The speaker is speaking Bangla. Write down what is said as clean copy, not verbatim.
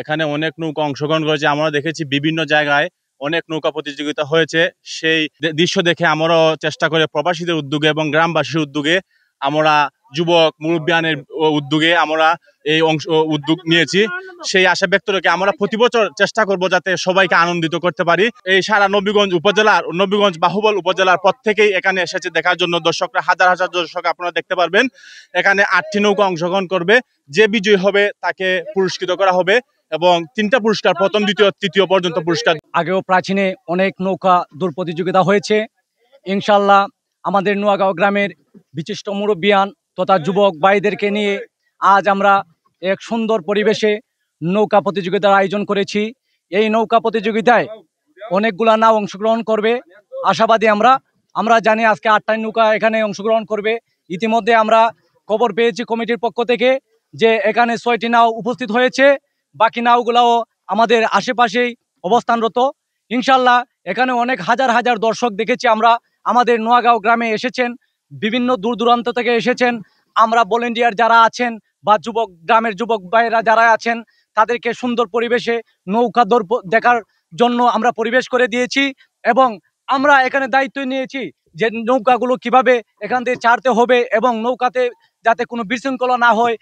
এখানে অনেক নৌকা অংশগ্রহণ করেছে। আমরা দেখেছি বিভিন্ন জায়গায় অনেক নৌকা প্রতিযোগিতা হয়েছে। সেই দৃশ্য দেখে আমরাও চেষ্টা করে প্রবাসীদের উদ্যোগে এবং গ্রামবাসীর উদ্যোগে আমরা যুবক মুরব্বিয়ানের উদ্যোগে আমরা এই উদ্যোগ নিয়েছি। সেই আশা ব্যক্ত রেখে আমরা প্রতি বছর চেষ্টা করব যাতে সবাইকে আনন্দিত করতে পারি। এই সারা নবীগঞ্জ বাহুবল উপজেলার প্রত্যেকেই এখানে এসেছে দেখার জন্য। দর্শকরা হাজার হাজার দর্শক আপনারা দেখতে পারবেন। এখানে 8টি নৌকা অংশগ্রহণ করবে। যে বিজয়ী হবে তাকে পুরস্কৃত করা হবে এবং 3টা পুরস্কার, প্রথম দ্বিতীয় তৃতীয় পর্যন্ত পুরস্কার। আগেও প্রাচীনে অনেক নৌকা দৌড় প্রতিযোগিতা হয়েছে। ইনশাল্লাহ আমাদের নোয়াগাঁও গ্রামের বিশিষ্ট মুরব্বিয়ান তথা যুবক ভাইদেরকে নিয়ে আজ আমরা এক সুন্দর পরিবেশে নৌকা প্রতিযোগিতার আয়োজন করেছি। এই নৌকা প্রতিযোগিতায় অনেকগুলা নাও অংশগ্রহণ করবে আশাবাদী আমরা জানি আজকে 8টা নৌকা এখানে অংশগ্রহণ করবে। ইতিমধ্যে আমরা খবর পেয়েছি কমিটির পক্ষ থেকে যে এখানে 6টি নাও উপস্থিত হয়েছে। বাকি নাওগুলাও আমাদের আশেপাশেই অবস্থানরত। ইনশাল্লাহ এখানে অনেক হাজার হাজার দর্শক দেখেছি আমরা। আমাদের নোয়াগাঁও গ্রামে এসেছেন, বিভিন্ন দূর দূরান্ত থেকে এসেছেন। আমরা ভলেন্টিয়ার যারা আছেন বা গ্রামের যুবক ভাইয়েরা যারা আছেন তাদেরকে সুন্দর পরিবেশে নৌকা দৌড় দেখার জন্য আমরা পরিবেশ করে দিয়েছি এবং আমরা এখানে দায়িত্ব নিয়েছি যে নৌকাগুলো কিভাবে এখান থেকে ছাড়তে হবে এবং নৌকাতে যাতে কোনো বিশৃঙ্খলা না হয়